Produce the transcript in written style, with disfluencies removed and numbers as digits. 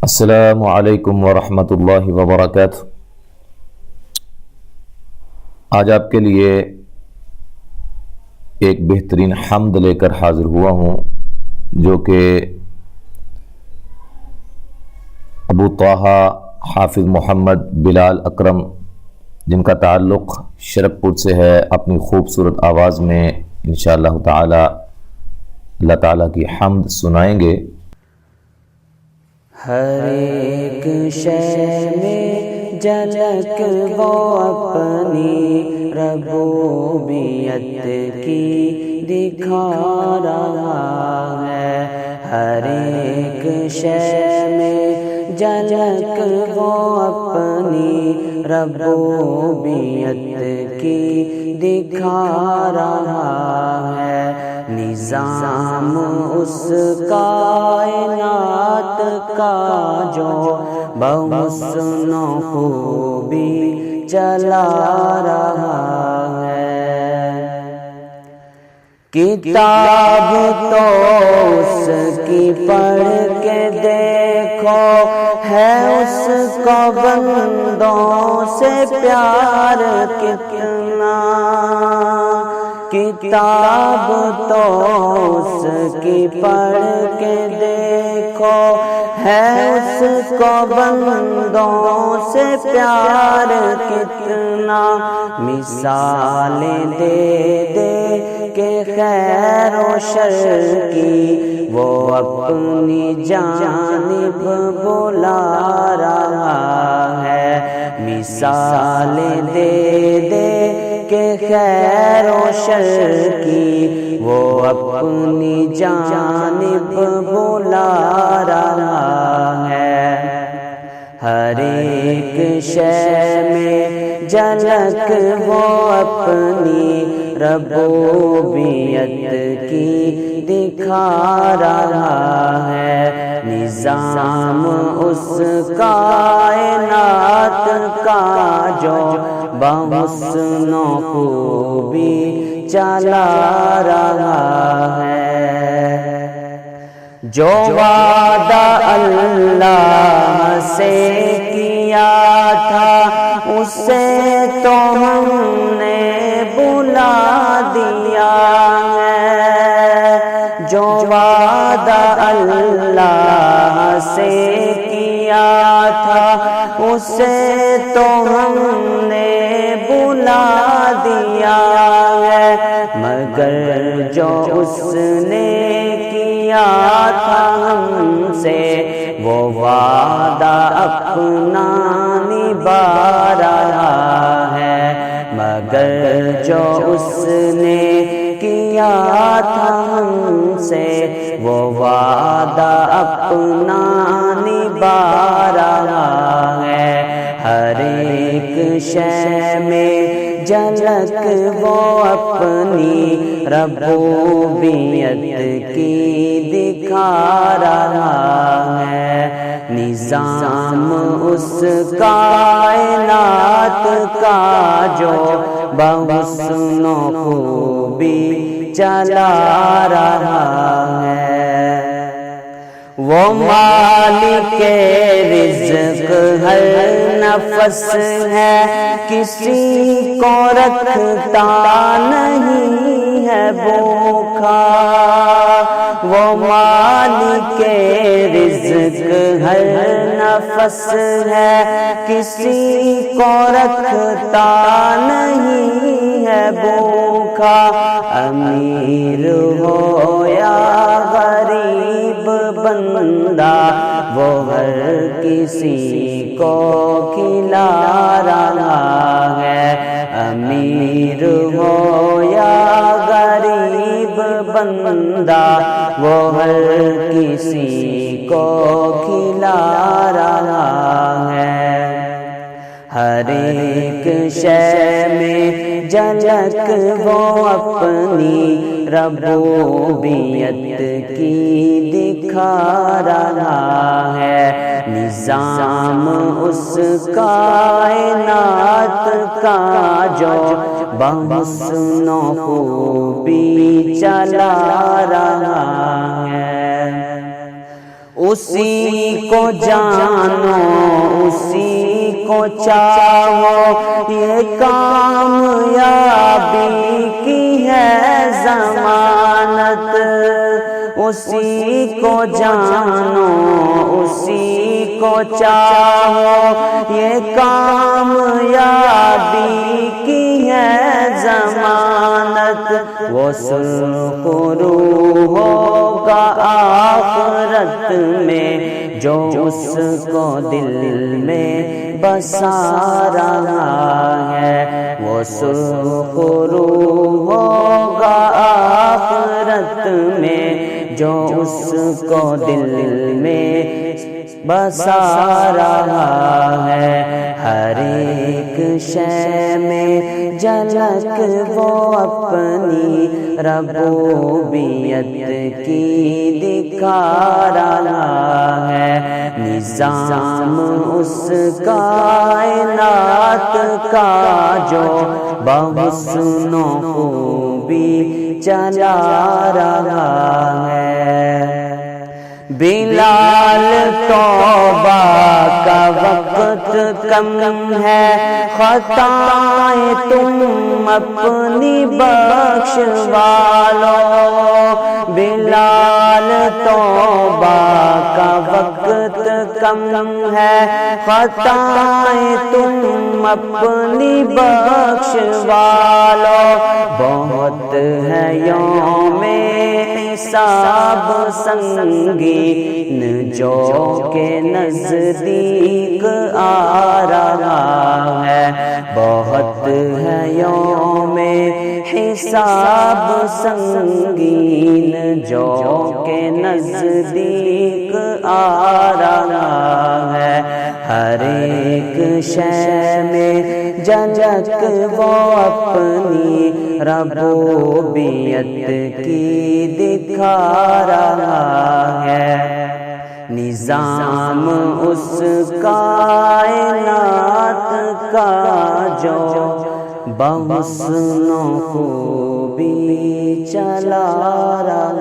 السلام علیکم ورحمۃ اللہ وبرکاتہ۔ آج آپ کے لیے ایک بہترین حمد لے کر حاضر ہوا ہوں، جو کہ ابو طٰہٰ حافظ محمد بلال اکرم، جن کا تعلق شرک پور سے ہے، اپنی خوبصورت آواز میں انشاءاللہ تعالی اللہ تعالیٰ کی حمد سنائیں گے۔ ہر ایک شے میں جھلک وہ اپنی ربوبیت کی دکھا رہا ہے۔ ہر ایک شے میں جھلک وہ اپنی ربوبیت کی دکھا رہا ہے۔ نظام اس کائنات کا جو بحسن و خوبی چلا رہا ہے۔ کتاب تو اس کی پڑھ کے دیکھو، ہے اس کو بندوں سے پیار کتنا۔ کتاب تو اس کی پڑھ کے دیکھو، ہے اس کو بندوں سے پیار کتنا۔ مثالیں دے دے کہ خیر و شر کی وہ اپنی جانب بلا رہا ہے۔ مثالیں دے دے کہ خیر و شر کی وہ اپنی جانب بلا رہا ہے۔ ہر ایک شے میں جھلک وہ اپنی ربوبیت کی دکھا رہا ہے۔ نظام اس کائنات کا جو بحسن و خوبی چلا رہا ہے۔ جو وعدہ اللہ سے کیا تھا، اسے تو ہم نے بھلا دیا ہے۔ جو وعدہ اللہ سے کیا تھا، اسے تو ہم نے بھلا دیا ہے۔ مگر جو اس نے کیا تھا ہم سے، وہ وعدہ اپنا نبھا رہا ہے۔ مگر جو اس نے کیا تھا ہم سے، وہ وعدہ اپنا نبھا رہا ہے۔ ہر ایک شے میں جھلک وہ اپنی ربوبیت کی دکھا رہا ہے۔ نظام اس کائنات کا جو بحسن و خوبی چلا رہا ہے۔ وہ مالک رزق ہر نفس ہے، کسی کو رکھتا نہیں ہے بھوکا۔ وہ مالک رزق ہر نفس ہے، کسی کو رکھتا نہیں ہے بھوکا۔ امیر ہو یا غریب بندہ، وہ ہر کسی کو کھلا رہا ہے۔ امیر ہو یا غریب بندہ، وہ ہر کسی کو کھلا رہا ہے۔ ہر ایک شے میں جھلک وہ اپنی ربوبیت کی دکھا رہا ہے۔ نظام اس کائنات کا جو بحسن و خوبی چلا رہا ہے۔ اسی کو جانو اسی کو چاہو، یہ کامیابی کی ہے ضمانت، اسی کو جانو اسی کو چاہو، یہ کامیابی کی ہے ضمانت، وہ سرخ روح ہوگا آخرت میں جو اس کو دل میں بسا رہا ہے، وہ سرخ روح ہوگا آخرت میں جو اس کو دل میں بسا رہا ہے، ہر ایک شے میں جھلک وہ اپنی ربوبیت کی دکھا رہا ہے، نظام اس کائنات کا جو بحسن و خوبی چلا رہا ہے۔ بلال توبہ کا وقت کم ہے، خطائیں تم اپنی بخشوا لو، بلال توبہ کا وقت کم ہے، خطائیں تم اپنی بخشوا لو، بہت ہے یوم حساب سنگین جو کہ نزدیک آ رہا ہے، بہت ہے یوم حساب سنگین جو کہ نزدیک آ رہا ہے، ہر ایک شے میں جھلک وہ اپنی ربوبیت کی دکھا رہا ہے، نظام اس کائنات کا جو بحسن و خوبی چلا رہا